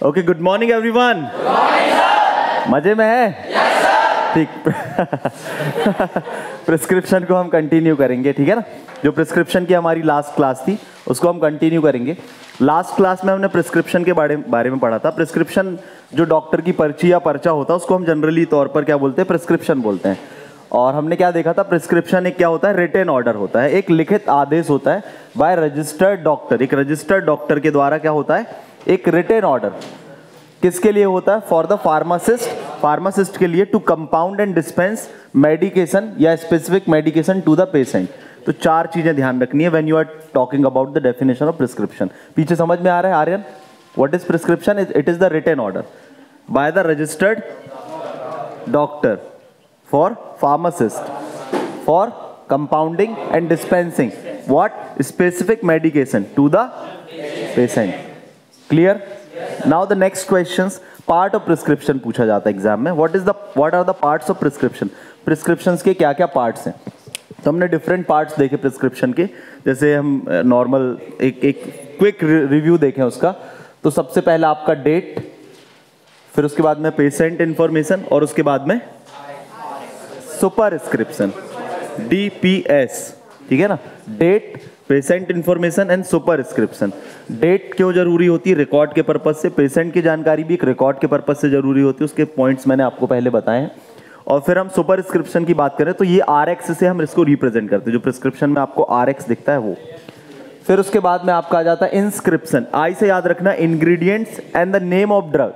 Okay, good morning everyone. मजे में है? yes, ठीक। प्रिस्क्रिप्शन को हम कंटिन्यू करेंगे, ठीक है ना। जो प्रिस्क्रिप्शन की हमारी लास्ट क्लास थी उसको हम कंटिन्यू करेंगे। लास्ट क्लास में हमने प्रिस्क्रिप्शन के बारे में पढ़ा था। प्रिस्क्रिप्शन जो डॉक्टर की पर्ची या पर्चा होता है उसको हम जनरली तौर पर क्या बोलते हैं? प्रिस्क्रिप्शन बोलते हैं। और हमने क्या देखा था? प्रिस्क्रिप्शन एक क्या होता है? रिटन ऑर्डर होता है, एक लिखित आदेश होता है बाय रजिस्टर्ड डॉक्टर। एक रजिस्टर्ड डॉक्टर के द्वारा क्या होता है? एक रिटन ऑर्डर। किसके लिए होता है? फॉर द फार्मासिस्ट, फार्मासिस्ट के लिए, to compound and dispense medication या specific medication to the patient. तो चार चीजें ध्यान रखनी है when you are talking about the definition of prescription. पीछे समझ में आ रहा है Aryan? What is prescription? It is the written order by the registered doctor for pharmacist for compounding and dispensing what? Specific medication to the patient. Clear? Now the next questions, part of prescription पूछा जाता है exam में। What are the parts of prescription? Prescriptions के क्या क्या parts हैं? तो हमने डिफरेंट पार्ट्स देखे प्रिस्क्रिप्शन के। जैसे हम नॉर्मल एक क्विक रिव्यू देखें उसका। तो सबसे पहला आपका डेट, फिर उसके बाद में पेशेंट इंफॉर्मेशन, और उसके बाद में सुपरस्क्रिप्शन, DPS, ठीक है ना। Date, patient information and superscription. Date क्यों जरूरी होती है? रिकॉर्ड के पर्पज से। पेशेंट की जानकारी भी एक रिकॉर्ड के पर्पज से जरूरी होती है, उसके पॉइंट्स मैंने आपको पहले बताए हैं। और फिर हम सुपरस्क्रिप्शन की बात करें तो ये RX से हम इसको रिप्रेजेंट करते हैं। जो प्रिस्क्रिप्शन में आपको RX दिखता है वो। फिर उसके बाद में आपका आ जाता है इंस्क्रिप्शन। आई से याद रखना, ingredients and the name of drug.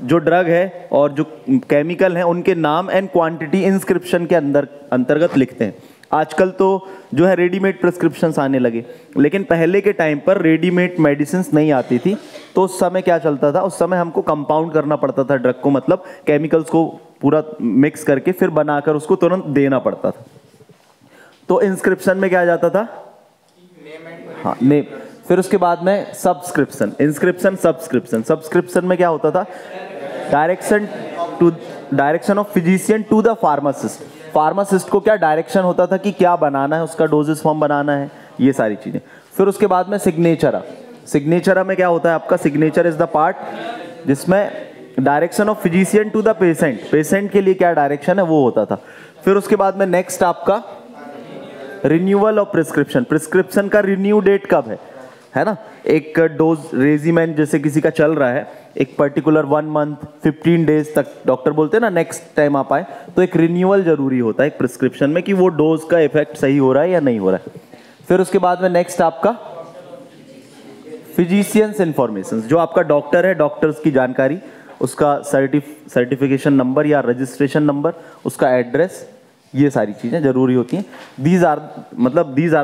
जो ड्रग है और जो केमिकल है उनके नाम एंड क्वांटिटी इंस्क्रिप्शन के अंतर्गत लिखते हैं। आजकल तो जो है रेडीमेड प्रिस्क्रिप्शंस आने लगे, लेकिन पहले के टाइम पर रेडीमेड मेडिसिन नहीं आती थी। तो उस समय क्या चलता था? उस समय हमको कंपाउंड करना पड़ता था ड्रग को, मतलब केमिकल्स को पूरा मिक्स करके फिर बनाकर उसको तुरंत देना पड़ता था। तो इंस्क्रिप्शन में क्या आ जाता था? हाँ, नेम। फिर उसके बाद में सब्सक्रिप्शन, इंस्क्रिप्शन, सब्सक्रिप्शन। सब्सक्रिप्शन में क्या होता था? Direction of physician to the pharmacist. Pharmacist को क्या डायरेक्शन होता था कि क्या बनाना है, उसका डोजेस फॉर्म बनाना है, ये सारी चीजें। फिर उसके बाद में सिग्नेचर। सिग्नेचर में क्या होता है आपका? सिग्नेचर इज द पार्ट जिसमें direction of physician to the patient, patient के लिए क्या डायरेक्शन है वो होता था। फिर उसके बाद में नेक्स्ट आपका रिन्यूअल ऑफ प्रिस्क्रिप्शन। प्रिस्क्रिप्शन का रिन्यू डेट कब है ना। एक डोज रेजिमेन जैसे किसी का चल रहा है, एक पर्टिकुलर 1 मंथ 15 डेज तक डॉक्टर बोलते हैं ना नेक्स्ट टाइम आप आए, तो एक रिन्यूअल जरूरी होता है एक प्रिस्क्रिप्शन में कि वो डोज का इफेक्ट सही हो रहा है या नहीं हो रहा है। फिर उसके बाद में नेक्स्ट आपका फिजिशियंस इंफॉर्मेशन। जो आपका डॉक्टर है, डॉक्टर्स की जानकारी, उसका सर्टिफिकेशन नंबर या रजिस्ट्रेशन नंबर, उसका एड्रेस, ये सारी चीजें जरूरी होती हैं। These are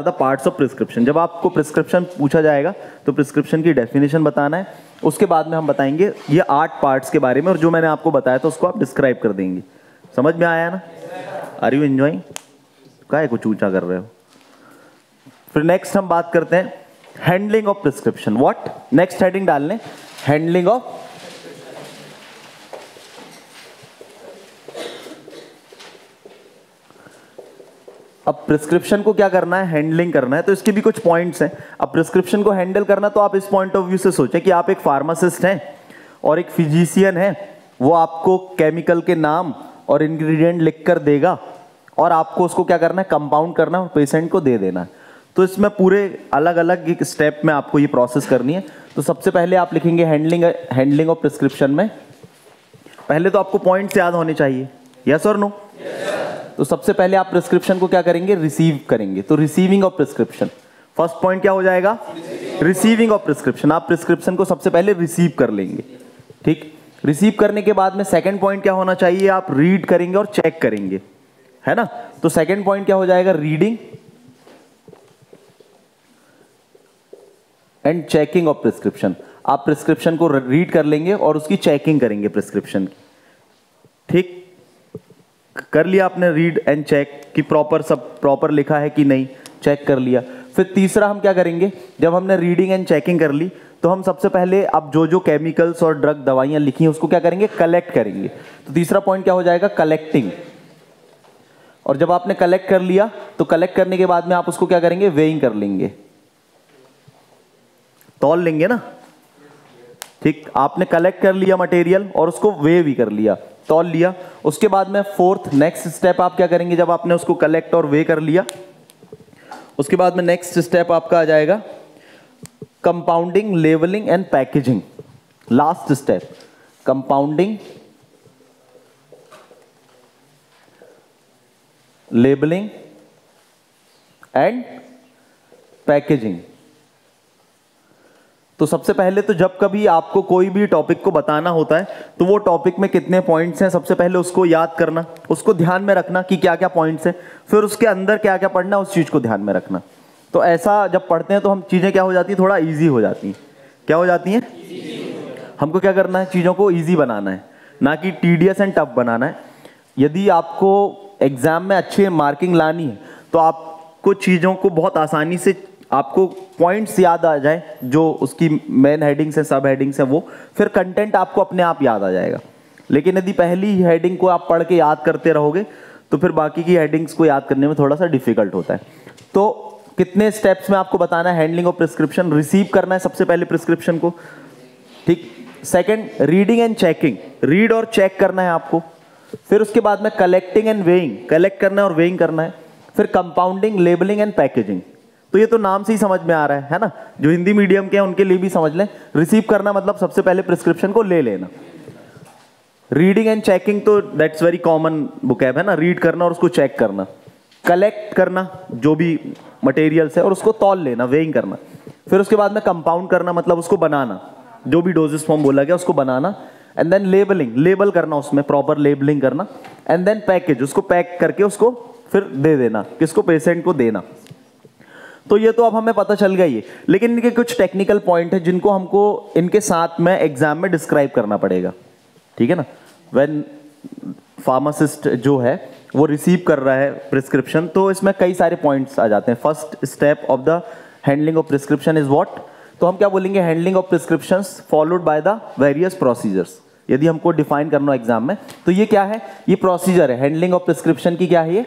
the parts of prescription. जब आपको प्रिस्क्रिप्शन पूछा जाएगा तो प्रिस्क्रिप्शन की डेफिनेशन बताना है। उसके बाद में हम बताएंगे ये 8 पार्ट्स के बारे में, और जो मैंने आपको बताया था उसको आप डिस्क्राइब कर देंगे। समझ में आया ना? Are you enjoying? क्या कुछ ऊंचा कर रहे हो? फिर नेक्स्ट हम बात करते हैं handling of prescription. What? Next heading डाल लें, हैंडलिंग ऑफ। अब प्रिस्क्रिप्शन को क्या करना है? हैंडलिंग करना है। तो इसके भी कुछ पॉइंट्स हैं। अब प्रिस्क्रिप्शन को हैंडल करना, तो आप इस पॉइंट ऑफ व्यू से सोचें कि आप एक फार्मासिस्ट हैं और एक फिजिशियन है। वो आपको केमिकल के नाम और इंग्रेडिएंट लिखकर देगा और आपको उसको क्या करना है? कंपाउंड करना है और पेशेंट को दे देना है। तो इसमें पूरे अलग अलग एक स्टेप में आपको ये प्रोसेस करनी है। तो सबसे पहले आप लिखेंगे हैंडलिंग ऑफ प्रिस्क्रिप्शन में। पहले तो आपको पॉइंट्स याद होने चाहिए, यस और नो? तो सबसे पहले आप प्रिस्क्रिप्शन को क्या करेंगे? रिसीव करेंगे। तो receiving of prescription, first point क्या हो जाएगा? Receiving of prescription. आप प्रिस्क्रिप्शन को सबसे पहले रिसीव कर लेंगे, ठीक। रिसीव करने के बाद में सेकंड पॉइंट क्या होना चाहिए? आप रीड करेंगे और चेक करेंगे, है ना। तो सेकंड पॉइंट क्या हो जाएगा? Reading and checking of prescription. आप प्रिस्क्रिप्शन को रीड कर लेंगे और उसकी चेकिंग करेंगे प्रिस्क्रिप्शन की, ठीक। कर लिया आपने रीड एंड चेक कि सब प्रॉपर लिखा है कि नहीं, चेक कर लिया। फिर तीसरा हम क्या करेंगे? जब हमने रीडिंग एंड चेकिंग कर ली तो हम सबसे पहले अब जो केमिकल्स और ड्रग दवाइयां लिखी हैं उसको क्या करेंगे? कलेक्ट करेंगे। तो तीसरा पॉइंट क्या हो जाएगा? कलेक्टिंग। और जब आपने कलेक्ट कर लिया तो कलेक्ट करने के बाद में आप उसको क्या करेंगे? वेइंग कर लेंगे, तौल लेंगे ना। ठीक, आपने कलेक्ट कर लिया मटेरियल और उसको वे भी कर लिया, तौल लिया। उसके बाद में फोर्थ नेक्स्ट स्टेप आप क्या करेंगे, जब आपने उसको कलेक्ट और वे कर लिया, उसके बाद में नेक्स्ट स्टेप आपका आ जाएगा compounding, labelling and packaging. Last step compounding, labelling and packaging. तो सबसे पहले तो जब कभी आपको कोई भी टॉपिक को बताना होता है तो वो टॉपिक में कितने पॉइंट्स हैं, सबसे पहले उसको याद करना, उसको ध्यान में रखना कि क्या क्या पॉइंट्स हैं, फिर उसके अंदर क्या क्या पढ़ना उस चीज को ध्यान में रखना। तो ऐसा जब पढ़ते हैं तो हम चीजें क्या हो जाती है, थोड़ा इजी हो जाती हैं। क्या हो जाती हैं? हमको क्या करना है, चीजों को इजी बनाना है, ना कि टीडियस एंड टफ बनाना है। यदि आपको एग्जाम में अच्छी मार्किंग लानी है तो आपको चीजों को बहुत आसानी से, आपको पॉइंट्स याद आ जाए जो उसकी मेन हेडिंग्स है, सब हेडिंग्स है, वो फिर कंटेंट आपको अपने आप याद आ जाएगा। लेकिन यदि पहली हेडिंग को आप पढ़ के याद करते रहोगे तो फिर बाकी की हेडिंग्स को याद करने में थोड़ा सा डिफिकल्ट होता है। तो कितने स्टेप्स में आपको बताना है हैंडलिंग ऑफ प्रिस्क्रिप्शन। रिसीव करना है सबसे पहले प्रिस्क्रिप्शन को, ठीक। Second reading and checking, read और चेक करना है आपको। फिर उसके बाद में कलेक्टिंग एंड वेइंग, कलेक्ट करना है और वेइंग करना है। फिर कंपाउंडिंग, लेबलिंग एंड पैकेजिंग। तो ये तो नाम से ही समझ में आ रहा है ना, जो हिंदी मीडियम के हैं उनके लिए भी समझ लें। रिसीव करना मतलब सबसे पहले प्रिस्क्रिप्शन को ले लेना। रीडिंग एंड चेकिंग तो दैट्स वेरी कॉमन बुकैब है ना, रीड करना और उसको चेक करना। कलेक्ट करना जो भी मटेरियल्स है और उसको तौल लेना, वेइंग करना। फिर उसके बाद में कंपाउंड करना मतलब उसको बनाना, जो भी डोजेस फॉर्म बोला गया उसको बनाना। एंड देन लेबलिंग, लेबल करना, उसमें प्रॉपर लेबलिंग करना। एंड देन पैकेज, उसको पैक करके उसको फिर दे देना, किसको, पेशेंट को देना। तो ये तो अब हमें पता चल गया ये, लेकिन इनके कुछ टेक्निकल पॉइंट है जिनको हमको इनके साथ में एग्जाम में डिस्क्राइब करना पड़ेगा, ठीक है ना। व्हेन फार्मासिस्ट जो है वो रिसीव कर रहा है प्रिस्क्रिप्शन, तो इसमें कई सारे पॉइंट्स आ जाते हैं। First step of the handling of prescription is what, तो हम क्या बोलेंगे, handling of prescriptions followed by the various procedures. यदि हमको डिफाइन करना हो एग्जाम में तो ये क्या है, ये प्रोसीजर है। हैंडलिंग ऑफ प्रिस्क्रिप्शन की क्या है ये,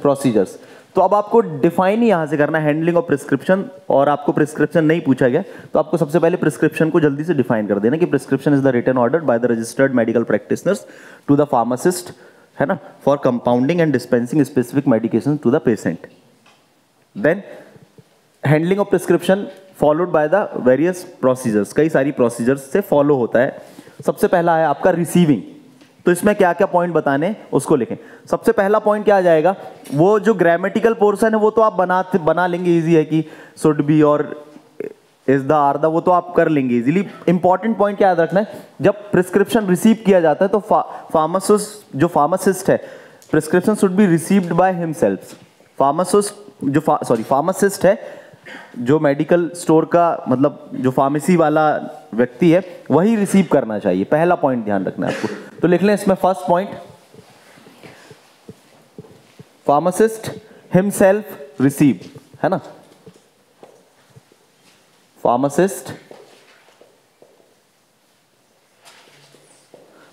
प्रोसीजर्स। तो अब आपको डिफाइन ही यहां से करना है हैंडलिंग ऑफ प्रिस्क्रिप्शन, और आपको प्रिस्क्रिप्शन नहीं पूछा गया तो आपको सबसे पहले प्रिस्क्रिप्शन को जल्दी से डिफाइन कर देना कि prescription is the written order by the registered medical practitioners to the pharmacist, है ना, for compounding and dispensing specific medication to the patient. Then handling of prescription followed by the various procedures, कई सारी procedures से follow होता है। सबसे पहला है आपका रिसीविंग। तो इसमें क्या क्या पॉइंट बताने उसको लिखें। सबसे पहला पॉइंट क्या आ जाएगा, वो जो ग्रामेटिकल पोर्शन है वो तो आप बना लेंगे, इजी है कि शुड बी और इज द, आर द, वो तो आप कर लेंगे इजीली। इंपॉर्टेंट पॉइंट क्या याद रखना है, जब प्रिस्क्रिप्शन रिसीव किया जाता है तो फार्मासिस्ट, जो फार्मासिस्ट है, prescription should be received by himself. Pharmacist जो फार्मासिस्ट है, जो मेडिकल स्टोर का मतलब जो फार्मेसी वाला व्यक्ति है, वही रिसीव करना चाहिए। पहला पॉइंट ध्यान रखना है आपको। तो लिख लें इसमें first point, pharmacist himself receive, है ना, फार्मासिस्ट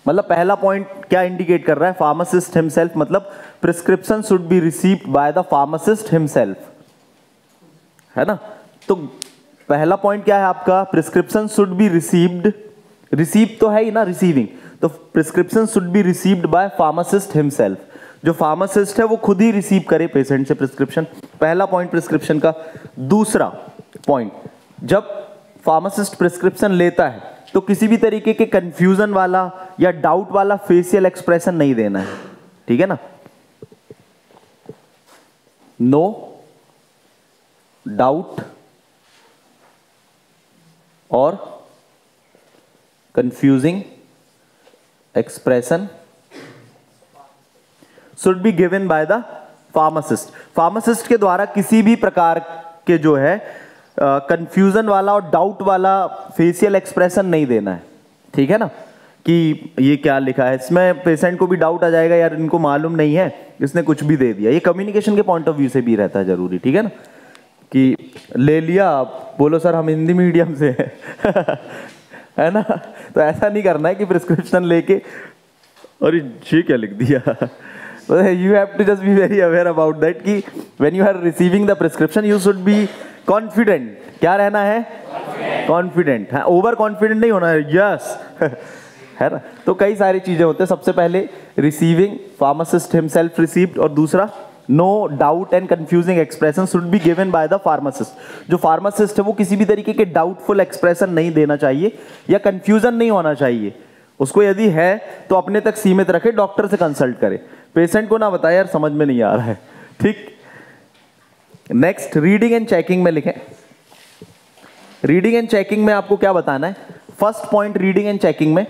मतलब पहला पॉइंट क्या इंडिकेट कर रहा है, फार्मासिस्ट हिमसेल्फ मतलब prescription should be received by the pharmacist himself, है ना। तो पहला पॉइंट क्या है आपका, prescription should be received, receive तो है ही ना, रिसीविंग, तो prescription should be received by pharmacist himself. जो फार्मासिस्ट है वो खुद ही रिसीव करे पेशेंट से प्रिस्क्रिप्शन, पहला पॉइंट प्रिस्क्रिप्शन का। दूसरा पॉइंट, जब फार्मासिस्ट प्रिस्क्रिप्शन लेता है तो किसी भी तरीके के कंफ्यूजन वाला या डाउट वाला फेशियल एक्सप्रेशन नहीं देना है, ठीक है ना। नो डाउट और confusing expression should be given by the pharmacist. Pharmacist के द्वारा किसी भी प्रकार के जो है कंफ्यूजन वाला और डाउट वाला फेशियल एक्सप्रेशन नहीं देना है, ठीक है ना, कि ये क्या लिखा है, इसमें पेशेंट को भी डाउट आ जाएगा, यार इनको मालूम नहीं है, इसने कुछ भी दे दिया। ये कम्युनिकेशन के पॉइंट ऑफ व्यू से भी रहता है जरूरी, ठीक है ना, कि ले लिया, बोलो सर हम हिंदी मीडियम से हैं है ना। तो ऐसा नहीं करना है कि प्रिस्क्रिप्शन लेके और ये क्या लिख दिया। You have to just be very aware about that कि when you are receiving the prescription you should be confident। क्या रहना है, कॉन्फिडेंट, हाँ, ओवर कॉन्फिडेंट नहीं होना है, यस है ना। तो कई सारी चीजें होते हैं। सबसे पहले रिसीविंग, फार्मासिस्ट हिमसेल्फ रिसीव्ड, और दूसरा no doubt and confusing expression should be given by the pharmacist. जो फार्मासिस्ट है वो किसी भी तरीके के डाउटफुल एक्सप्रेशन नहीं देना चाहिए या कंफ्यूजन नहीं होना चाहिए। उसको यदि है तो अपने तक सीमित रखे, डॉक्टर से कंसल्ट करे, पेशेंट को ना बताए यार समझ में नहीं आ रहा है, ठीक। नेक्स्ट, रीडिंग एंड चेकिंग में लिखें। रीडिंग एंड चेकिंग में आपको क्या बताना है? First point reading and checking में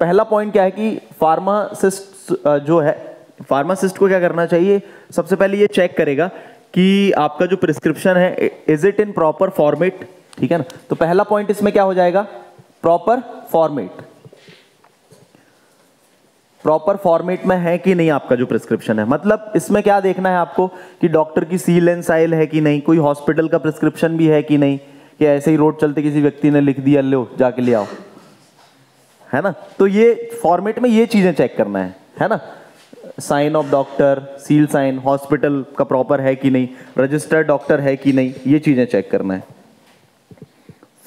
पहला पॉइंट क्या है कि फार्मासिस्ट जो है, फार्मासिस्ट को क्या करना चाहिए? सबसे पहले ये चेक करेगा कि आपका जो प्रिस्क्रिप्शन है is it in proper format, ठीक है ना। तो पहला पॉइंट इसमें क्या हो जाएगा? Proper format. प्रॉपर फॉर्मेट में है कि नहीं आपका जो प्रिस्क्रिप्शन है। मतलब इसमें क्या देखना है आपको कि डॉक्टर की सील एंड साइल है कि नहीं, कोई हॉस्पिटल का प्रिस्क्रिप्शन भी है कि नहीं, कि ऐसे ही रोड चलते किसी व्यक्ति ने लिख दिया, लो जाके ले आओ, है ना। तो ये फॉर्मेट में ये चीजें चेक करना है ना। Sign of doctor, seal sign, hospital का प्रॉपर है कि नहीं, रजिस्टर्ड डॉक्टर है कि नहीं, ये चीजें चेक करना है।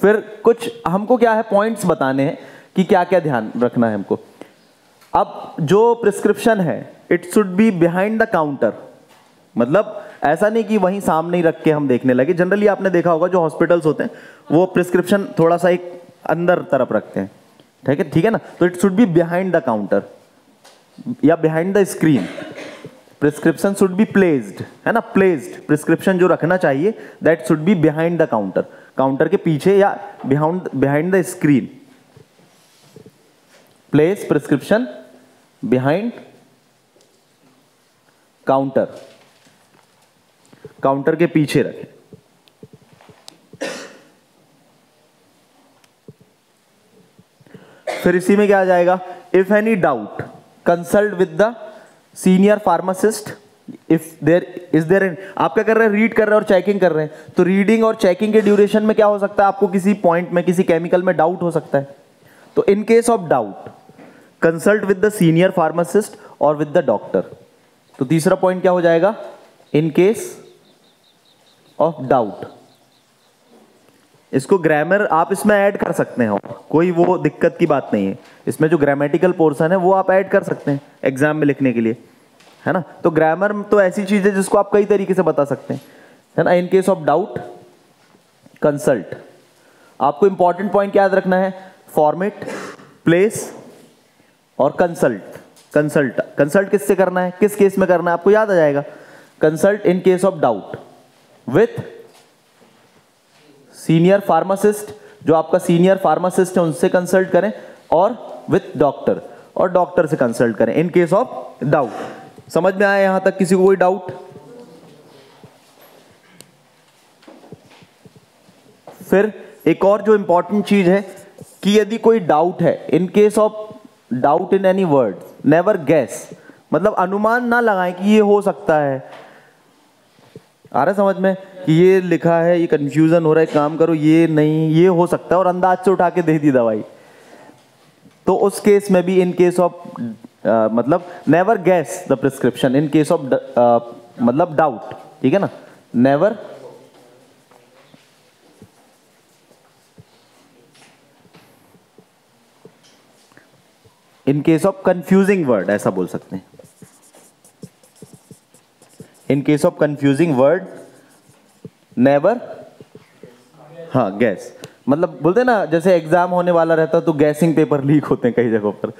फिर कुछ हमको क्या है पॉइंट्स बताने हैं कि क्या क्या ध्यान रखना है हमको। अब जो प्रिस्क्रिप्शन है it should be behind the counter, मतलब ऐसा नहीं कि वहीं सामने ही रख के हम देखने लगे। जनरली आपने देखा होगा जो हॉस्पिटल्स होते हैं वो प्रिस्क्रिप्शन थोड़ा सा एक अंदर तरफ रखते हैं, ठीक है ना। तो it should be behind the counter या behind the screen. Prescription should be placed, है ना, प्लेस्ड। प्रिस्क्रिप्शन जो रखना चाहिए that should be behind the counter, counter के पीछे या behind the screen. Place prescription behind counter, counter के पीछे रखें। फिर इसी में क्या आ जाएगा? If any doubt consult with the senior pharmacist. If there is there, आप क्या कर रहे हैं? रीड कर रहे हैं और चेकिंग कर रहे हैं। तो रीडिंग और चेकिंग के ड्यूरेशन में क्या हो सकता है? आपको किसी पॉइंट में, किसी केमिकल में डाउट हो सकता है। तो इन case of doubt consult with the senior pharmacist और विद द डॉक्टर। तो तीसरा पॉइंट क्या हो जाएगा? इन केस ऑफ डाउट। इसको ग्रामर आप इसमें ऐड कर सकते हैं, कोई वो दिक्कत की बात नहीं है। इसमें जो ग्रामेटिकल पोर्शन है वो आप ऐड कर सकते हैं एग्जाम में लिखने के लिए, है ना। तो ग्रामर तो ऐसी चीज है जिसको आप कई तरीके से बता सकते हैं, है ना। इन केस ऑफ डाउट कंसल्ट। आपको इंपॉर्टेंट पॉइंट याद रखना है, फॉर्मेट, प्लेस और कंसल्ट। कंसल्ट, कंसल्ट किससे करना है, किस केस में करना है, आपको याद आ जाएगा। Consult in case of doubt with senior pharmacist, जो आपका सीनियर फार्मासिस्ट है उनसे कंसल्ट करें, और विथ डॉक्टर, और डॉक्टर से कंसल्ट करें इन केस ऑफ डाउट। समझ में आया यहां तक? किसी को कोई डाउट? फिर एक और जो इंपॉर्टेंट चीज है कि यदि कोई डाउट है, in case of doubt in any word never guess, मतलब अनुमान ना लगाएं कि ये हो सकता है। आ रहा है समझ में कि ये लिखा है, ये कंफ्यूजन हो रहा है, काम करो, ये नहीं, ये हो सकता है, और अंदाज से उठा के दे दी दवाई। तो उस केस में भी इन केस ऑफ मतलब never guess the prescription in case of मतलब डाउट, ठीक है ना। Never in case of confusing word, ऐसा बोल सकते हैं। In case of confusing word never, हाँ गैस, मतलब बोलते हैं ना जैसे एग्जाम होने वाला रहता है तो गैसिंग पेपर लीक होते हैं कई जगहों पर,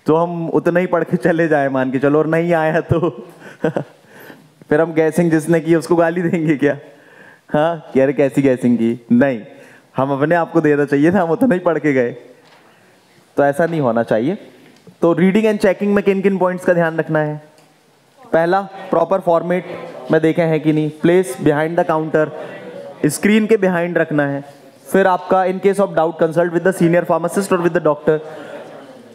तो हम उतना ही पढ़ के चले जाए मान के चलो, और नहीं आया तो फिर हम गैसिंग जिसने की उसको गाली देंगे क्या? हाँ कह रहे कैसी गैसिंग की? नहीं, हम अपने आप को देना चाहिए था, हम उतना ही पढ़ के गए। तो ऐसा नहीं होना चाहिए। तो रीडिंग एंड चेकिंग में किन किन पॉइंट्स का ध्यान रखना है? पहला, प्रॉपर फॉर्मेट में देखे हैं कि नहीं, place behind the counter, screen के बिहाइंड रखना है। फिर आपका इन case of doubt consult with the senior pharmacist और विद द डॉक्टर,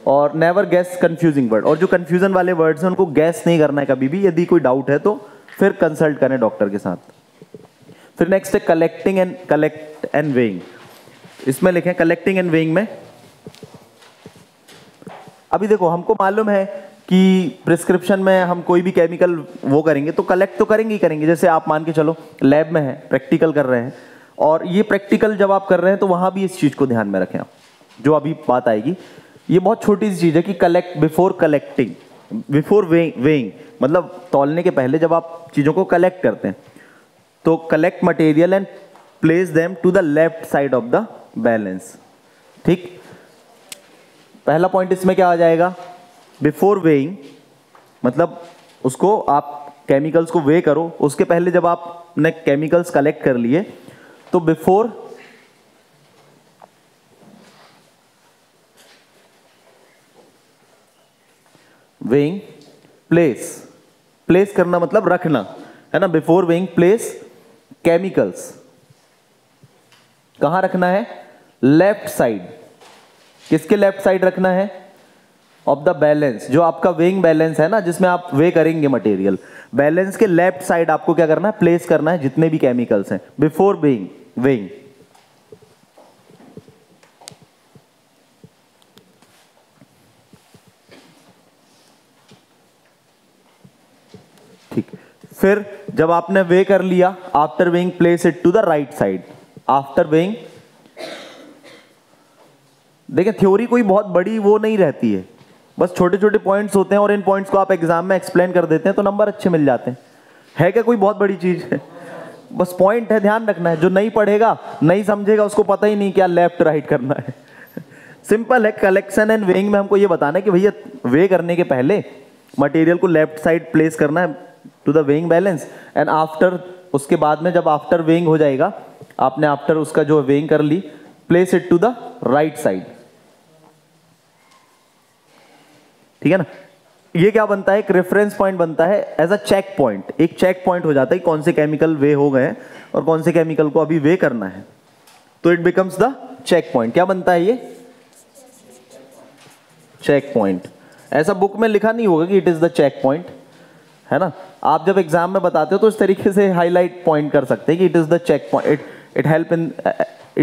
और नेवर गैस कंफ्यूजिंग वर्ड, और जो कंफ्यूजन वाले वर्ड्स हैं उनको गैस नहीं करना है कभी भी। यदि कोई डाउट है तो फिर कंसल्ट करें डॉक्टर के साथ। फिर नेक्स्ट है कलेक्ट एंड वेइंग। इसमें लिखें कलेक्टिंग एंड वेइंग में, अभी देखो हमको मालूम है कि प्रिस्क्रिप्शन में हम कोई भी केमिकल वो करेंगे तो कलेक्ट तो करेंगे ही करेंगे। जैसे आप मान के चलो लैब में है, प्रैक्टिकल कर रहे हैं, और ये प्रैक्टिकल जब आप कर रहे हैं तो वहां भी इस चीज को ध्यान में रखें आप, जो अभी बात आएगी। ये बहुत छोटी सी चीज है कि collect before collecting, before weighing, मतलब तौलने के पहले जब आप चीजों को कलेक्ट करते हैं तो collect material and place them to the left side of the balance. ठीक, पहला पॉइंट इसमें क्या आ जाएगा, बिफोर वेइंग, मतलब उसको आप केमिकल्स को वे करो, उसके पहले जब आपने केमिकल्स कलेक्ट कर लिए तो बिफोर वेइंग प्लेस करना मतलब रखना है ना, बिफोर वेइंग प्लेस केमिकल्स, कहां रखना है, लेफ्ट साइड। किसके लेफ्ट साइड रखना है, ऑफ द बैलेंस, जो आपका वेइंग बैलेंस है ना, जिसमें आप वे करेंगे मटेरियल, बैलेंस के लेफ्ट साइड आपको क्या करना है, प्लेस करना है जितने भी केमिकल्स हैं बिफोर वेइंग। ठीक, फिर जब आपने वे कर लिया, after weighing place it to the right side. After weighing, देखिए थ्योरी कोई बहुत बड़ी वो नहीं रहती है, बस छोटे छोटे पॉइंट्स होते हैं और इन पॉइंट्स को आप एग्जाम में एक्सप्लेन कर देते हैं तो नंबर अच्छे मिल जाते हैं। है क्या कोई बहुत बड़ी चीज है, बस पॉइंट है, ध्यान रखना है। जो नहीं पढ़ेगा नहीं समझेगा, उसको पता ही नहीं क्या लेफ्ट राइट करना है। सिंपल है, कलेक्शन एंड वेइंग में हमको ये बताना है कि भैया वे करने के पहले मटेरियल को लेफ्ट साइड प्लेस करना है to the weighing balance, and after, उसके बाद में जब आफ्टर वेइंग हो जाएगा, आपने आफ्टर उसका जो वेइंग कर ली, place it to the right side. ठीक है ना, ये क्या बनता है, एक रेफरेंस पॉइंट बनता है एज अ चेक पॉइंट, एक चेक पॉइंट हो जाता है कि कौन से केमिकल वे हो गए और कौन से केमिकल को अभी वे करना है, तो it becomes the check point. क्या बनता है ये, चेक पॉइंट। ऐसा बुक में लिखा नहीं होगा कि it is the check point, है ना, आप जब एग्जाम में बताते हो तो इस तरीके से हाईलाइट पॉइंट कर सकते हैं कि it is the check point, it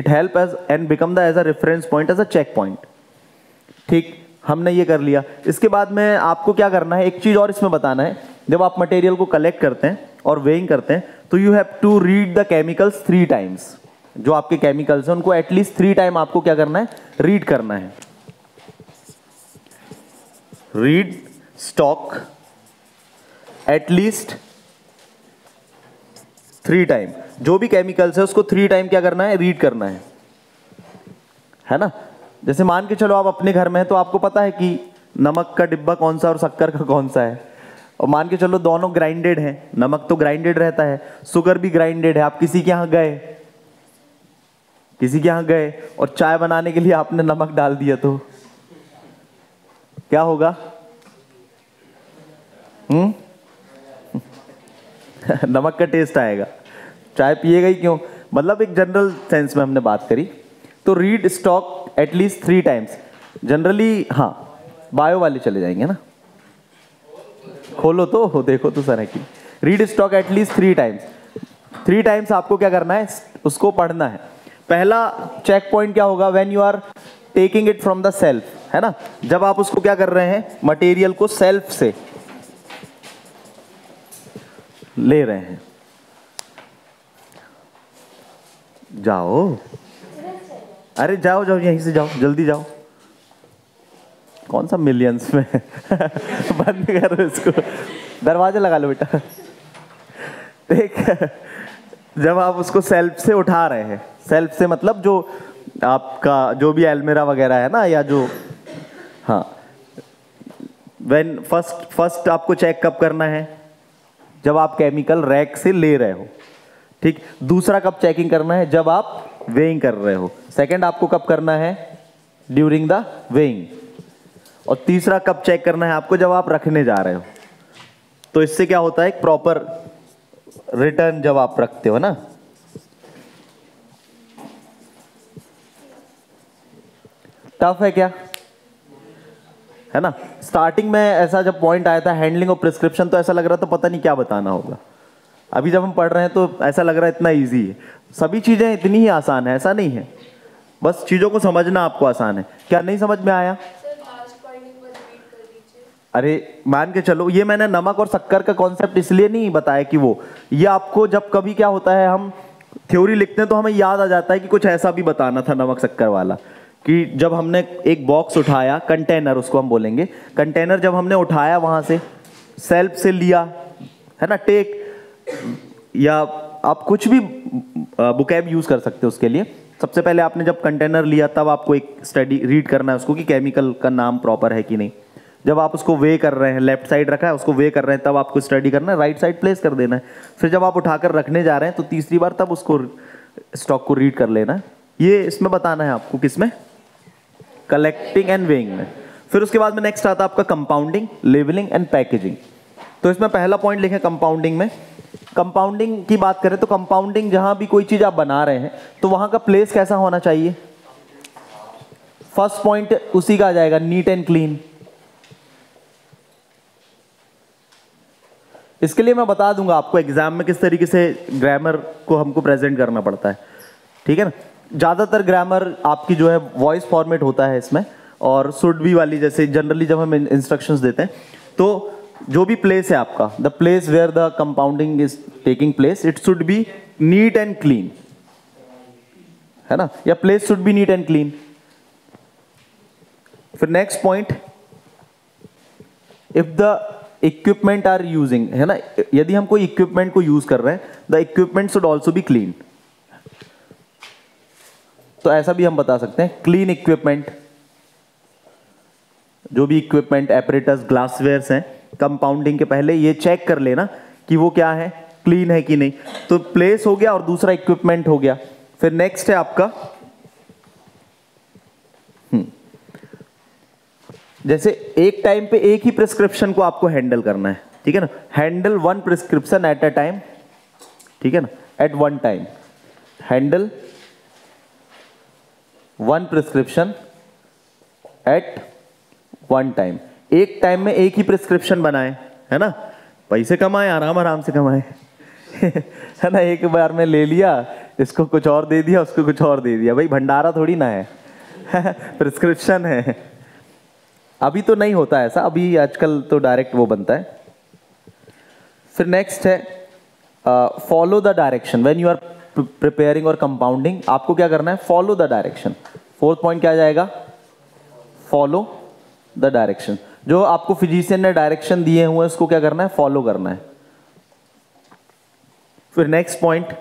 help as and become the as a reference point, as a check point. ठीक, हमने ये कर लिया। इसके बाद में आपको क्या करना है, एक चीज और इसमें बताना है, जब आप मटेरियल को कलेक्ट करते हैं और वेइंग करते हैं तो you have to read the chemicals 3 times. जो आपके केमिकल्स हैं उनको एटलीस्ट 3 टाइम आपको क्या करना है, रीड करना है। रीड स्टॉक एटलीस्ट 3 टाइम, जो भी केमिकल्स है उसको 3 टाइम क्या करना है, रीड करना है ना। जैसे मान के चलो आप अपने घर में हैं तो आपको पता है कि नमक का डिब्बा कौन सा और शक्कर का कौन सा है, और मान के चलो दोनों ग्राइंडेड हैं, नमक तो ग्राइंडेड रहता है, शुगर भी ग्राइंडेड है। आप किसी के यहाँ गए और चाय बनाने के लिए आपने नमक डाल दिया तो क्या होगा, नमक का टेस्ट आएगा, चाय पिएगा ही क्यों। मतलब एक जनरल सेंस में हमने बात करी। तो read stock at least 3 times generally. हाँ, बायो वाले चले जाएंगे ना, खोलो तो हो, देखो तो सर है कि read stock at least 3 times. 3 times आपको क्या करना है, उसको पढ़ना है। पहला चेक पॉइंट क्या होगा, when you are taking it from the shelf, है ना, जब आप उसको क्या कर रहे हैं, मटेरियल को सेल्फ से ले रहे हैं। जाओ, अरे जाओ जाओ, यहीं से जाओ, जल्दी जाओ। कौन सा मिलियंस में बंद करो इसको, दरवाजा लगा लो बेटा। देख, जब आप उसको सेल्फ से उठा रहे हैं, सेल्फ से मतलब जो आपका जो भी एल्मेरा वगैरह है ना, या जो, हाँ, व्हेन फर्स्ट आपको चेक कब करना है, जब आप केमिकल रैक से ले रहे हो। ठीक, दूसरा कब चेकिंग करना है, जब आप वेइंग कर रहे हो। सेकंड आपको कब करना है, ड्यूरिंग द वेइंग। और तीसरा कब चेक करना है आपको, जब आप रखने जा रहे हो। तो इससे क्या होता है, एक प्रॉपर रिटर्न जब आप रखते हो ना। टफ है क्या, है ना। स्टार्टिंग में ऐसा जब पॉइंट आया था हैंडलिंग और प्रिस्क्रिप्शन, तो ऐसा लग रहा था पता नहीं क्या बताना होगा। अभी जब हम पढ़ रहे हैं तो ऐसा लग रहा है इतना इजी है। सभी चीजें इतनी ही आसान है, ऐसा नहीं है, बस चीजों को समझना आपको आसान है। क्या नहीं समझ में आया? अरे मान के चलो, ये मैंने नमक और शक्कर का कॉन्सेप्ट इसलिए नहीं बताया कि वो, ये आपको जब कभी क्या होता है, हम थ्योरी लिखते हैं तो हमें याद आ जाता है कि कुछ ऐसा भी बताना था नमक शक्कर वाला, कि जब हमने एक बॉक्स उठाया, कंटेनर उसको हम बोलेंगे, कंटेनर जब हमने उठाया वहां से सेल्फ से लिया, है ना, टेक, या आप कुछ भी बुकैब यूज कर सकते हो उसके लिए। सबसे पहले आपने जब कंटेनर लिया तब आपको एक स्टडी रीड करना है उसको कि केमिकल का नाम प्रॉपर है कि नहीं। जब आप उसको वे कर रहे हैं, लेफ्ट साइड रखा है उसको वे कर रहे हैं, तब आपको स्टडी करना है, राइट साइड प्लेस कर देना है। फिर जब आप उठाकर रखने जा रहे हैं तो तीसरी बार तब उसको स्टॉक को रीड कर लेना है। ये इसमें बताना है आपको, किसमें, कलेक्टिंग एंड वेइंग में। फिर उसके बाद में नेक्स्ट आता है आपका कंपाउंडिंग, लेबलिंग एंड पैकेजिंग। तो इसमें पहला पॉइंट लिखे कंपाउंडिंग में। कंपाउंडिंग की बात करें तो कंपाउंडिंग, जहां भी कोई चीज आप बना रहे हैं तो वहां का प्लेस कैसा होना चाहिए, फर्स्ट पॉइंट उसी का आ जाएगा, नीट एंड क्लीन। इसके लिए मैं बता दूंगा आपको एग्जाम में किस तरीके से ग्रामर को हमको प्रेजेंट करना पड़ता है, ठीक है ना। ज्यादातर ग्रामर आपकी जो है वॉइस फॉर्मेट होता है इसमें, और शुड बी वाली, जैसे जनरली जब हम इंस्ट्रक्शंस देते हैं तो जो भी प्लेस है आपका, the place where the compounding is taking place, it should be neat and clean, है ना, या place should be neat and clean. फिर next point, if the equipment are using, है ना, यदि हम कोई इक्विपमेंट को यूज कर रहे हैं, the equipment should also be clean. तो ऐसा भी हम बता सकते हैं, क्लीन इक्विपमेंट। जो भी इक्विपमेंट, एपरेटस, ग्लासवेयर्स हैं, कंपाउंडिंग के पहले ये चेक कर लेना कि वो क्या है, क्लीन है कि नहीं। तो प्लेस हो गया और दूसरा इक्विपमेंट हो गया। फिर नेक्स्ट है आपका, जैसे एक टाइम पे एक ही प्रिस्क्रिप्शन को आपको हैंडल करना है, ठीक है ना, handle one prescription at a time, ठीक है ना, at one time, handle one prescription at one time. एक टाइम में एक ही प्रिस्क्रिप्शन बनाए, है ना, पैसे कमाए, आराम आराम से कमाए है ना, एक बार में ले लिया, इसको कुछ और दे दिया, उसको कुछ और दे दिया, भाई भंडारा थोड़ी ना है प्रिस्क्रिप्शन है। अभी तो नहीं होता ऐसा, अभी आजकल तो डायरेक्ट वो बनता है। फिर नेक्स्ट है follow the direction when you are preparing और कंपाउंडिंग। आपको क्या करना है, follow the direction. Fourth point क्या जाएगा, फॉलो द डायरेक्शन। जो आपको फिजिशियन ने डायरेक्शन दिए हुए हैं उसको क्या करना है, फॉलो करना है। फिर नेक्स्ट पॉइंट,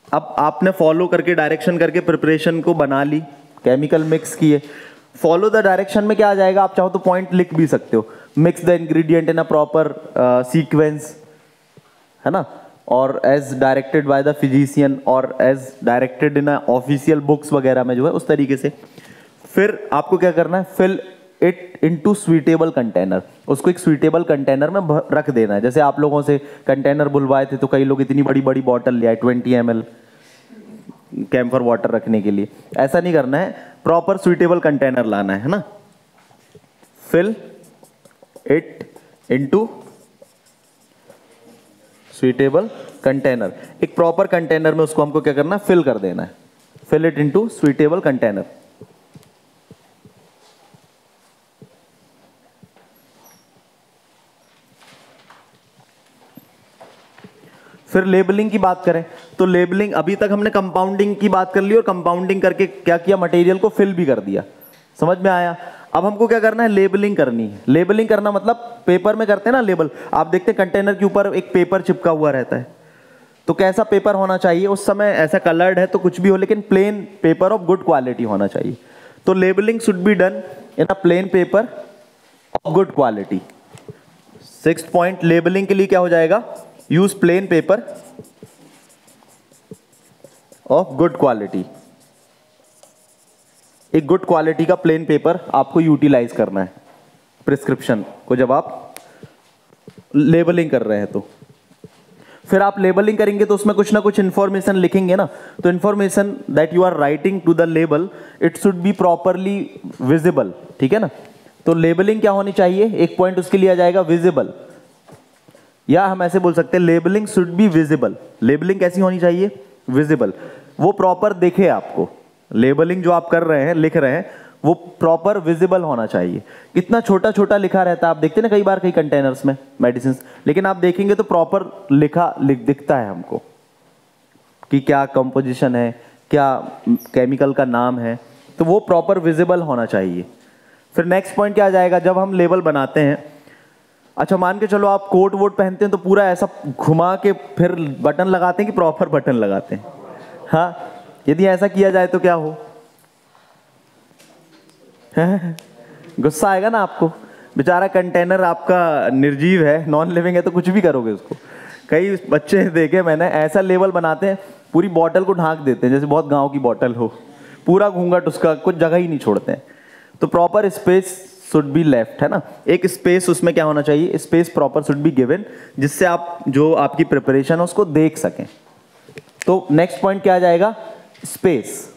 अब आपने फॉलो करके, डायरेक्शन करके प्रिपरेशन को बना ली, केमिकल मिक्स किए। फॉलो द डायरेक्शन में क्या आ जाएगा, आप चाहो तो पॉइंट लिख भी सकते हो, mix the ingredient in a proper sequence, है ना, और as directed by the physician, और as directed in official books वगैरह में जो है उस तरीके से। फिर आपको क्या करना है, fill it into suitable container. उसको एक स्वीटेबल कंटेनर में रख देना है। जैसे आप लोगों से कंटेनर बुलवाए थे तो कई लोग इतनी बड़ी बड़ी बॉटल ले आए 20 ml कैम्फर वाटर रखने के लिए, ऐसा नहीं करना है, प्रॉपर स्वीटेबल कंटेनर लाना है ना। Fill it into suitable container, एक प्रॉपर कंटेनर में उसको हमको क्या करना है, फिल कर देना है। Fill it into suitable container. फिर लेबलिंग की बात करें तो लेबलिंग, अभी तक हमने कंपाउंडिंग की बात कर ली और कंपाउंडिंग करके क्या किया, मटेरियल को फिल भी कर दिया, समझ में आया। अब हमको क्या करना है, लेबलिंग करनी है। लेबलिंग करना मतलब पेपर में करते हैं ना लेबल, आप देखते हैं कंटेनर के ऊपर एक पेपर चिपका हुआ रहता है, तो कैसा पेपर होना चाहिए उस समय, ऐसा कलर्ड है तो कुछ भी हो, लेकिन plain paper of good quality होना चाहिए। तो labelling should be done in a plain paper of good quality. 6th point, labelling के लिए क्या हो जाएगा, use plain paper of good quality. एक गुड क्वालिटी का प्लेन पेपर आपको यूटिलाइज करना है प्रिस्क्रिप्शन को जब आप लेबलिंग कर रहे हैं तो। फिर आप लेबलिंग करेंगे तो उसमें कुछ ना कुछ इंफॉर्मेशन लिखेंगे ना, तो information that you are writing to the label it should be properly visible, ठीक है ना। तो लेबलिंग क्या होनी चाहिए, एक पॉइंट उसके लिए आ जाएगा विजिबल, या हम ऐसे बोल सकते हैं labelling should be visible. Labelling कैसी होनी चाहिए, विजिबल, वो प्रॉपर दिखे आपको। लेबलिंग जो आप कर रहे हैं, लिख रहे हैं, वो प्रॉपर विजिबल होना चाहिए। कितना छोटा छोटा लिखा रहता है, आप देखते हैं ना कई बार कई कंटेनर्स में मेडिसिन, लेकिन आप देखेंगे तो प्रॉपर दिखता है हमको कि क्या कंपोजिशन है, क्या केमिकल का नाम है, तो वो प्रॉपर विजिबल होना चाहिए। फिर नेक्स्ट पॉइंट क्या आ जाएगा, जब हम लेबल बनाते हैं, अच्छा मान के चलो आप कोट वोट पहनते हैं तो पूरा ऐसा घुमा के फिर बटन लगाते हैं कि प्रॉपर बटन लगाते हैं? हाँ, यदि ऐसा किया जाए तो क्या हो? गुस्सा आएगा ना आपको, बेचारा कंटेनर आपका निर्जीव है, नॉन लिविंग है, तो कुछ भी करोगे उसको। कई बच्चे देखे मैंने, ऐसा लेबल बनाते हैं पूरी बॉटल को ढांक देते हैं जैसे बहुत गांव की बॉटल हो, पूरा घूंघट उसका, कुछ जगह ही नहीं छोड़ते हैं। तो proper space should be left, है ना, एक स्पेस उसमें क्या होना चाहिए, space proper should be given, जिससे आप जो आपकी प्रिपरेशन है उसको देख सकें। तो नेक्स्ट पॉइंट क्या आ जाएगा, space,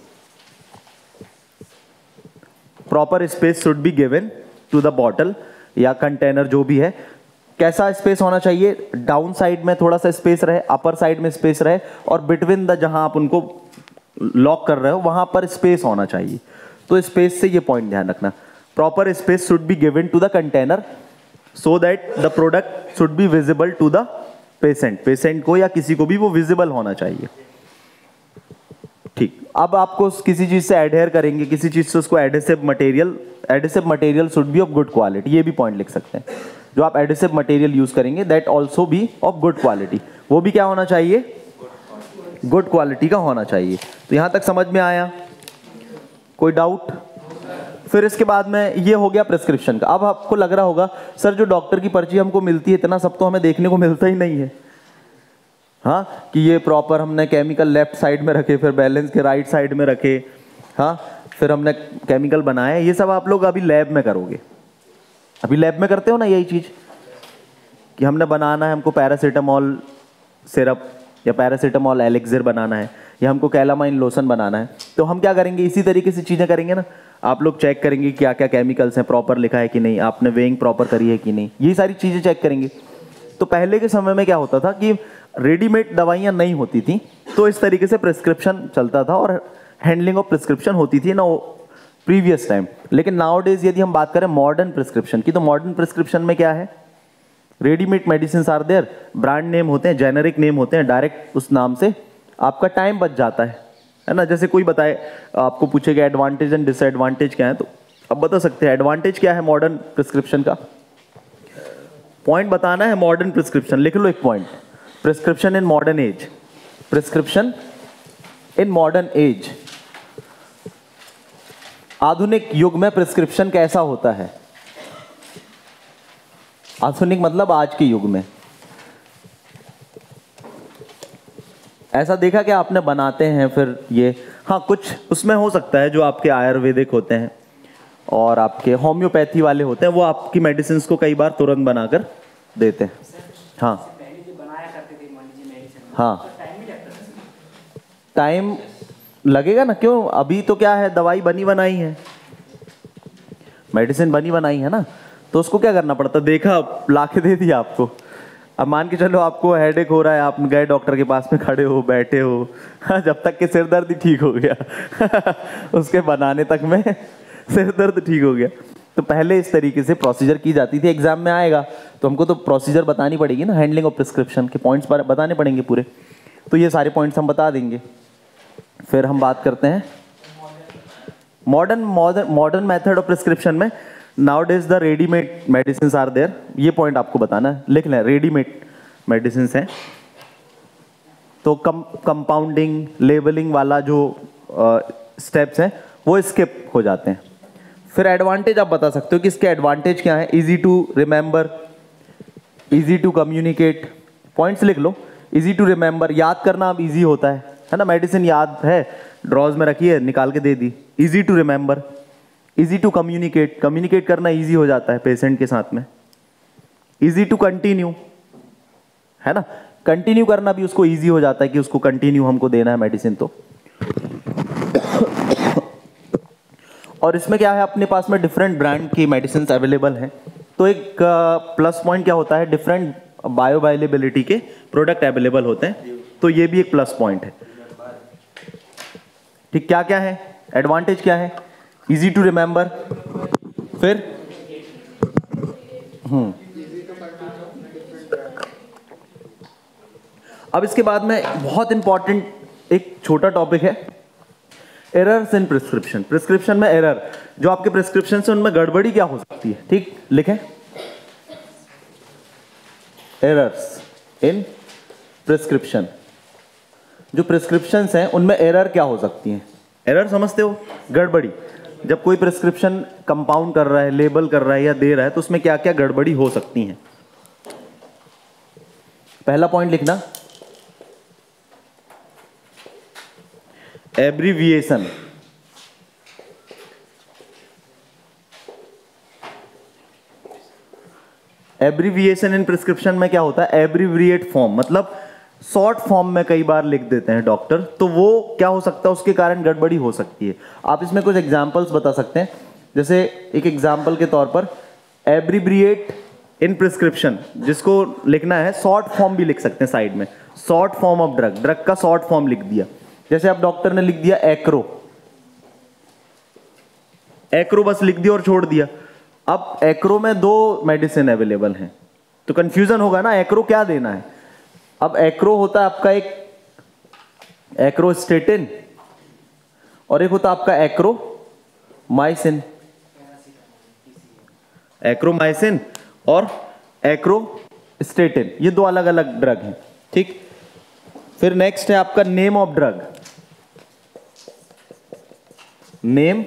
proper space should be given to the bottle या कंटेनर जो भी है। कैसा स्पेस होना चाहिए, डाउन साइड में थोड़ा सा स्पेस रहे, अपर साइड में स्पेस रहे, और बिटवीन द जहां आप उनको लॉक कर रहे हो वहां पर स्पेस होना चाहिए। तो स्पेस से ये पॉइंट ध्यान रखना, proper space should be given to the container so that the product should be visible to the patient को या किसी को भी वो विजिबल होना चाहिए। ठीक, अब आपको किसी चीज से एडहेयर करेंगे, किसी चीज से उसको adhesive material should be of good quality, ये भी पॉइंट लिख सकते हैं। जो आप एडेसिव मटेरियल यूज करेंगे that also be of good quality, वो भी क्या होना चाहिए, गुड क्वालिटी का होना चाहिए। तो यहां तक समझ में आया, कोई डाउट? फिर इसके बाद में ये हो गया प्रिस्क्रिप्शन का। अब आपको लग रहा होगा सर जो डॉक्टर की पर्ची हमको मिलती है इतना सब तो हमें देखने को मिलता ही नहीं है, हाँ, कि ये प्रॉपर हमने केमिकल लेफ्ट साइड में रखे, फिर बैलेंस के राइट साइड में रखे, हाँ, फिर हमने केमिकल बनाया, ये सब आप लोग अभी लैब में करोगे। अभी लैब में करते हो ना यही चीज, कि हमने बनाना है, हमको पैरासीटामोल सिरप या पैरासीटामोल एलिक्सिर बनाना है, या हमको कैलामाइन लोशन बनाना है, तो हम क्या करेंगे, इसी तरीके से चीजें करेंगे ना। आप लोग चेक करेंगे क्या क्या केमिकल्स हैं, प्रॉपर लिखा है कि नहीं, आपने वेइंग प्रॉपर करी है कि नहीं, ये सारी चीजें चेक करेंगे। तो पहले के समय में क्या होता था कि रेडीमेड दवाइयाँ नहीं होती थी, तो इस तरीके से प्रिस्क्रिप्शन चलता था और हैंडलिंग ऑफ प्रिस्क्रिप्शन होती थी ना प्रीवियस टाइम। लेकिन नाउ डेज यदि हम बात करें मॉडर्न प्रिस्क्रिप्शन की, तो मॉडर्न प्रिस्क्रिप्शन में क्या है, readymade medicine are there, brand name होते हैं, जेनेरिक नेम होते हैं, डायरेक्ट उस नाम से आपका टाइम बच जाता है ना। जैसे कोई बताए, आपको पूछेगा एडवांटेज एंड डिसएडवांटेज क्या है, तो अब बता सकते हैं एडवांटेज क्या है मॉडर्न प्रिस्क्रिप्शन का, पॉइंट बताना है मॉडर्न प्रिस्क्रिप्शन, लिख लो एक point, prescription in modern age, prescription in modern age, आधुनिक युग में प्रिस्क्रिप्शन कैसा होता है। आधुनिक मतलब आज के युग में। ऐसा देखा क्या आपने, बनाते हैं फिर ये, हाँ कुछ उसमें हो सकता है जो आपके आयुर्वेदिक होते हैं और आपके होम्योपैथी वाले होते हैं, वो आपकी मेडिसिन को कई बार तुरंत बनाकर देते हैं। हाँ हाँ, टाइम लगेगा ना, क्यों, अभी तो क्या है, दवाई बनी बनाई है, मेडिसिन बनी बनाई है ना, तो उसको क्या करना पड़ता, देखा लाके दे दिया आपको। अब मान के चलो आपको हेडेक हो रहा है, आप गए डॉक्टर के पास में, खड़े हो बैठे हो, हाँ, जब तक कि सिर दर्द ही ठीक हो गया उसके बनाने तक में सिर दर्द ठीक हो गया। तो पहले इस तरीके से प्रोसीजर की जाती थी। एग्जाम में आएगा तो हमको तो प्रोसीजर बतानी पड़ेगी ना, हैंडलिंग ऑफ प्रिस्क्रिप्शन के पॉइंट्स बताने पड़ेंगे पूरे, तो ये सारे पॉइंट्स हम बता देंगे। फिर हम बात करते हैं मॉडर्न मेथड ऑफ प्रिस्क्रिप्शन में। Nowadays the readymade medicine are there, ये पॉइंट आपको बताना है, लिख लें, रेडीमेड मेडिसिन हैं, तो कंपाउंडिंग लेबलिंग वाला जो स्टेप्स हैं वो स्किप हो जाते हैं। फिर एडवांटेज आप बता सकते हो कि इसके एडवांटेज क्या है, easy to remember, easy to communicate, points लिख लो, इजी टू रिमेंबर, याद करना अब इजी होता है ना, मेडिसिन याद है, ड्रॉज में रखी है, निकाल के दे दी, easy to remember, easy to communicate, communicate करना इजी हो जाता है पेशेंट के साथ में, इजी टू कंटिन्यू, है ना, कंटिन्यू करना भी उसको इजी हो जाता है कि उसको कंटिन्यू हमको देना है मेडिसिन। तो और इसमें क्या है, अपने पास में डिफरेंट ब्रांड की मेडिसिन अवेलेबल हैं, तो एक प्लस पॉइंट क्या होता है, डिफरेंट बायोअवेलेबिलिटी के प्रोडक्ट अवेलेबल होते हैं, तो ये भी एक प्लस पॉइंट है। ठीक, क्या क्या है एडवांटेज, क्या है, इजी टू रिमेंबर। फिर अब इसके बाद में बहुत इंपॉर्टेंट एक छोटा टॉपिक है, एरर्स इन प्रिस्क्रिप्शन। प्रिस्क्रिप्शन में एरर, जो आपके प्रिस्क्रिप्शन से उनमें गड़बड़ी क्या हो सकती है, ठीक, लिखें एरर्स इन प्रिस्क्रिप्शन। जो प्रिस्क्रिप्शंस हैं उनमें एरर क्या हो सकती हैं? एरर समझते हो, गड़बड़ी। जब कोई प्रिस्क्रिप्शन कंपाउंड कर रहा है, लेबल कर रहा है या दे रहा है, तो उसमें क्या क्या गड़बड़ी हो सकती हैं? पहला पॉइंट लिखना, एब्रीविएशन। एब्रीविएशन इन प्रिस्क्रिप्शन में क्या होता है? एब्रीविएट फॉर्म, मतलब शॉर्ट फॉर्म में कई बार लिख देते हैं डॉक्टर, तो वो क्या हो सकता है, उसके कारण गड़बड़ी हो सकती है। आप इसमें कुछ एग्जांपल्स बता सकते हैं, जैसे एक एग्जांपल के तौर पर एब्रीविएट इन प्रिस्क्रिप्शन, जिसको लिखना है शॉर्ट फॉर्म भी लिख सकते हैं साइड में, short form of drug, drug का शॉर्ट फॉर्म लिख दिया। जैसे अब डॉक्टर ने लिख दिया एक्रो, एक्रो बस लिख दिया और छोड़ दिया। अब एक्रो में 2 मेडिसिन अवेलेबल हैं, तो कंफ्यूजन होगा ना, एक्रो क्या देना है। अब एक्रो होता है आपका एक एक्रोस्टेटिन और एक होता है आपका एक्रोमाइसिन, एक्रोमाइसिन और एक्रोस्टेटिन, ये 2 अलग अलग ड्रग हैं, ठीक। फिर नेक्स्ट है आपका name of drug, name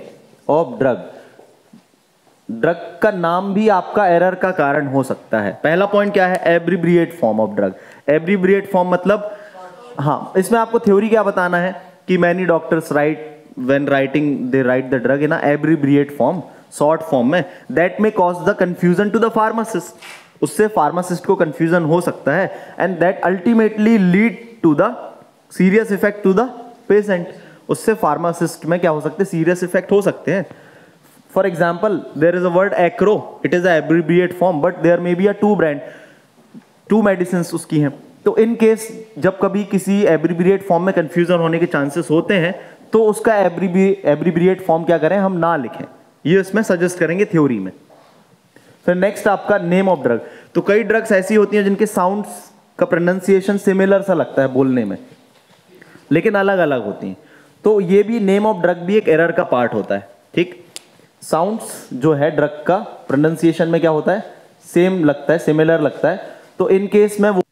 of drug, drug का नाम भी आपका एरर का कारण हो सकता है। पहला पॉइंट क्या है? Abbreviate form of drug. Abbreviate form मतलब, हाँ, इसमें आपको थ्योरी क्या बताना है कि many doctors write when writing they write the drug in abbreviate form, short form में, that may cause the confusion to the pharmacist, उससे फार्मासिस्ट को कंफ्यूजन हो सकता है, and that ultimately lead to the serious effect to the patient, उससे pharmacist में क्या हो सकते हैं, सीरियस इफेक्ट हो सकते हैं। For example, there is a word acro, it is a abbreviate form, but there may be a 2 brand, 2 medicines उसकी हैं। तो इन केस जब कभी किसी एब्रीब्रिएट फॉर्म में कंफ्यूजन होने के चांसेस होते हैं, तो उसका एब्रीब्रिएट फॉर्म क्या करें, हम ना लिखें, ये इसमें सजेस्ट करेंगे थ्योरी में। फिर नेक्स्ट आपका नेम ऑफ ड्रग। तो कई ड्रग्स ऐसी होती हैं जिनके साउंड्स का प्रोनाउंसिएशन सिमिलर सा लगता है बोलने में, लेकिन अलग अलग होती हैं, तो ये भी नेम ऑफ ड्रग भी एक एरर का पार्ट होता है, ठीक। साउंड्स जो है ड्रग का प्रोनाउंसिएशन में क्या होता है, सेम लगता है, सिमिलर लगता है, तो इन केस में वो